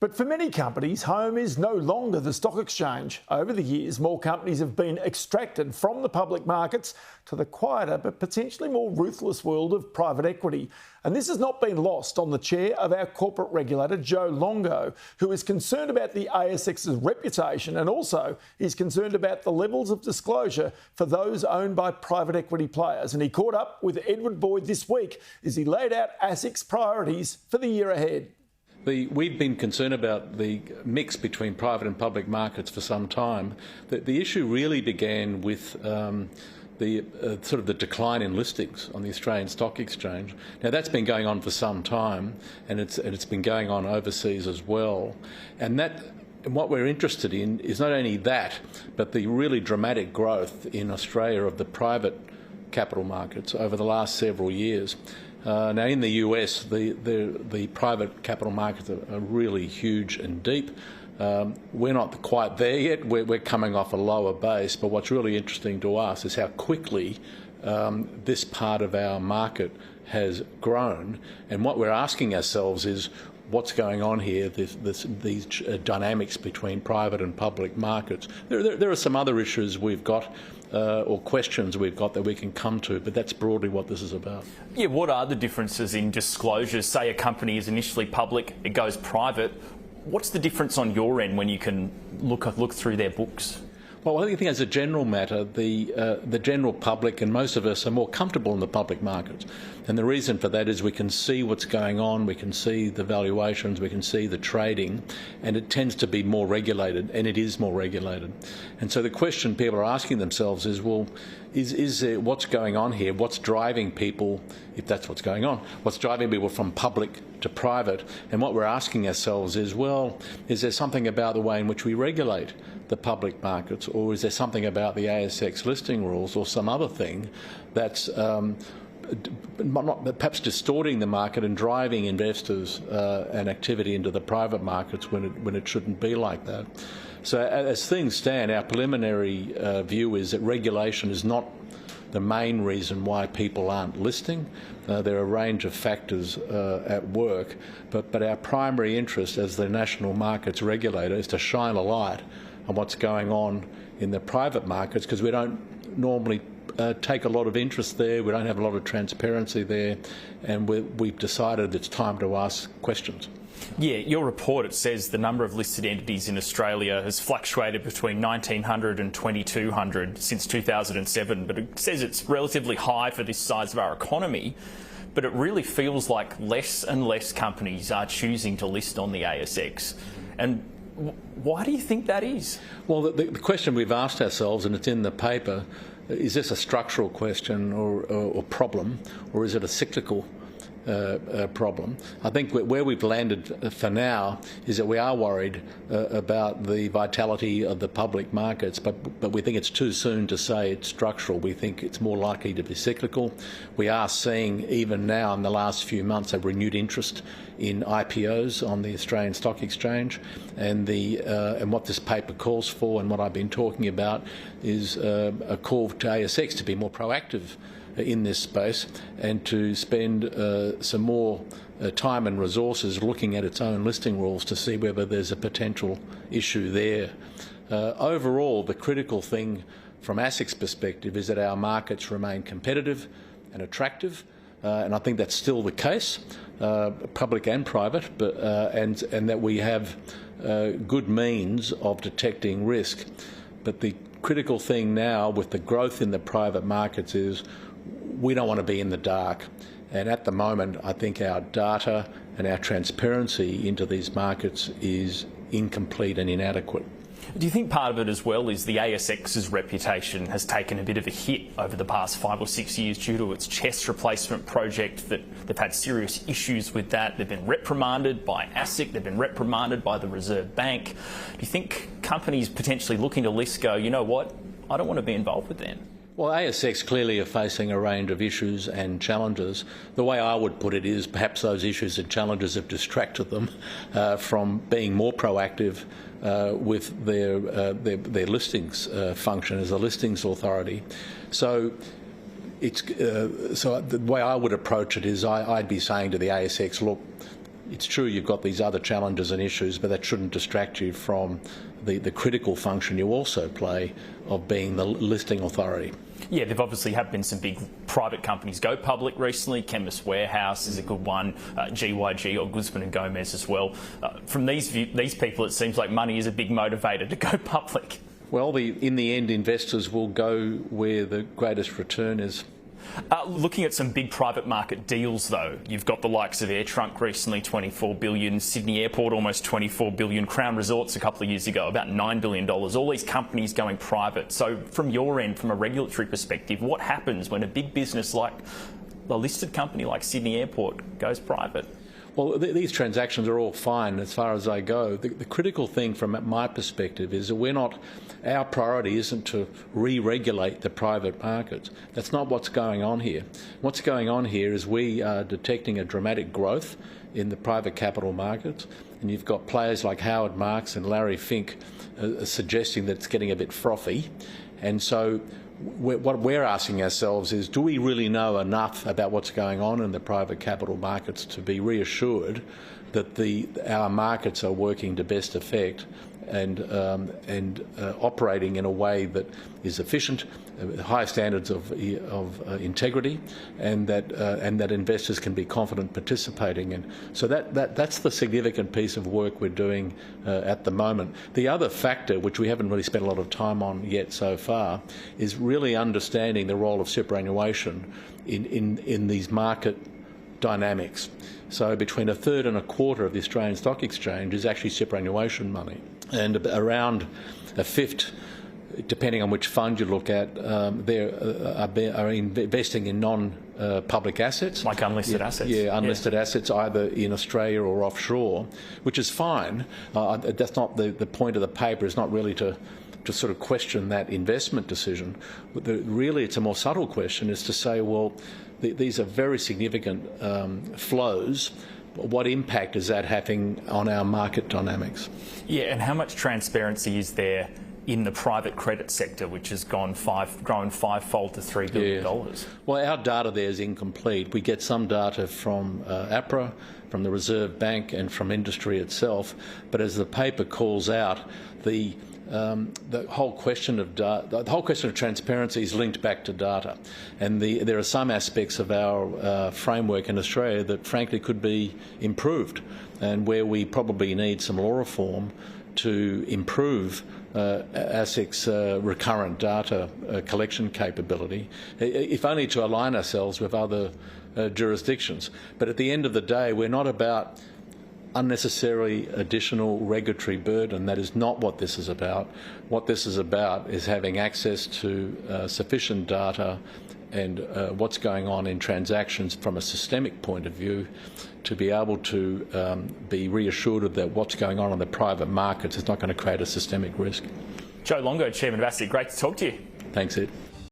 But for many companies, home is no longer the stock exchange. Over the years, more companies have been extracted from the public markets to the quieter but potentially more ruthless world of private equity. And this has not been lost on the chair of our corporate regulator, Joe Longo, who is concerned about the ASX's reputation and also is concerned about the levels of disclosure for those owned by private equity players. And he caught up with Edward Boyd this week as he laid out ASIC's priorities for the year ahead. We've been concerned about the mix between private and public markets for some time. The issue really began with the decline in listings on the Australian Stock Exchange. Now that's been going on for some time, and it's been going on overseas as well. And what we're interested in is not only that, but the really dramatic growth in Australia of the private capital markets over the last several years. Now, in the US, the private capital markets are really huge and deep. We're not quite there yet. We're coming off a lower base, but what's really interesting to us is how quickly this part of our market has grown. And what we're asking ourselves is, what's going on here, these dynamics between private and public markets. There are some other issues we've got or questions we've got that we can come to, but that's broadly what this is about. Yeah, what are the differences in disclosures? Say a company is initially public, it goes private. What's the difference on your end when you can look through their books? Well, I think as a general matter, the general public and most of us are more comfortable in the public markets. And the reason for that is we can see what's going on, we can see the valuations, we can see the trading, and it tends to be more regulated, and it is more regulated. And so the question people are asking themselves is, well, is there, what's going on here? What's driving people, if that's what's going on, what's driving people from public to private? And what we're asking ourselves is, well, is there something about the way in which we regulate the public markets, or is there something about the ASX listing rules or some other thing that's perhaps distorting the market and driving investors and activity into the private markets when it shouldn't be like that? So as things stand, our preliminary view is that regulation is not the main reason why people aren't listing. There are a range of factors at work, but our primary interest as the national markets regulator is to shine a light on what's going on in the private markets, because we don't normally take a lot of interest there, we don't have a lot of transparency there, and we've decided it's time to ask questions. Yeah, your report, it says the number of listed entities in Australia has fluctuated between 1,900 and 2,200 since 2007, but it says it's relatively high for this size of our economy. But it really feels like less and less companies are choosing to list on the ASX. And why do you think that is? Well, the question we've asked ourselves, and it's in the paper, is this a structural question or problem, or is it a cyclical problem? I think where we've landed for now is that we are worried about the vitality of the public markets, but we think it's too soon to say it's structural. We think it's more likely to be cyclical. We are seeing, even now in the last few months, a renewed interest in IPOs on the Australian Stock Exchange, and what this paper calls for, and what I've been talking about, is a call to ASX to be more proactive in this space and to spend some more time and resources looking at its own listing rules to see whether there's a potential issue there. Overall, the critical thing from ASIC's perspective is that our markets remain competitive and attractive, and I think that's still the case, public and private, but and that we have good means of detecting risk. But the critical thing now with the growth in the private markets is we don't want to be in the dark. And at the moment, I think our data and our transparency into these markets is incomplete and inadequate. Do you think part of it as well is the ASX's reputation has taken a bit of a hit over the past 5 or 6 years due to its CHESS replacement project, that they've had serious issues with that? They've been reprimanded by ASIC, they've been reprimanded by the Reserve Bank. Do you think companies potentially looking to list go, you know what, I don't want to be involved with them? Well, ASX clearly are facing a range of issues and challenges. The way I would put it is perhaps those issues and challenges have distracted them from being more proactive with their listings function as a listings authority. So the way I would approach it is I'd be saying to the ASX, look, it's true you've got these other challenges and issues, but that shouldn't distract you from the critical function you also play of being the listing authority. Yeah, there obviously have been some big private companies go public recently. Chemist Warehouse is a good one, GYG or Guzman and Gomez as well. From these people, it seems like money is a big motivator to go public. Well, in the end, investors will go where the greatest return is. Looking at some big private market deals, though, you've got the likes of AirTrunk recently, $24 billion, Sydney Airport almost $24 billion, Crown Resorts a couple of years ago about $9 billion, all these companies going private. So from your end, from a regulatory perspective, what happens when a big business like a listed company like Sydney Airport goes private? Well, these transactions are all fine as far as they go. The critical thing from my perspective is that our priority isn't to re-regulate the private markets. That's not what's going on here. What's going on here is we are detecting a dramatic growth in the private capital markets, and you've got players like Howard Marks and Larry Fink suggesting that it's getting a bit frothy. And so what we're asking ourselves is, do we really know enough about what's going on in the private capital markets to be reassured that our markets are working to best effect and operating in a way that is efficient, high standards of integrity, and that investors can be confident participating in. So that's the significant piece of work we're doing at the moment. The other factor, which we haven't really spent a lot of time on yet so far, is really understanding the role of superannuation in these market dynamics. So between a third and a quarter of the Australian Stock Exchange is actually superannuation money, and around a fifth, depending on which fund you look at, are investing in non-public assets. Like unlisted assets? Yeah, unlisted assets, either in Australia or offshore, which is fine. That's not the point of the paper, is not really to sort of question that investment decision. But really, it's a more subtle question, is to say, well, these are very significant flows. What impact is that having on our market dynamics? Yeah, and how much transparency is there in the private credit sector, which has grown fivefold to $3 billion? Yeah. Well, our data there is incomplete. We get some data from APRA, from the Reserve Bank, and from industry itself. But as the paper calls out, the whole question of transparency is linked back to data, and there are some aspects of our framework in Australia that frankly could be improved, and where we probably need some law reform to improve ASIC's recurrent data collection capability, if only to align ourselves with other jurisdictions. But at the end of the day, we're not about unnecessarily additional regulatory burden. That is not what this is about. What this is about is having access to sufficient data and what's going on in transactions from a systemic point of view, to be able to be reassured that what's going on in the private markets is not going to create a systemic risk. Joe Longo, Chairman of ASIC, great to talk to you. Thanks, Ed.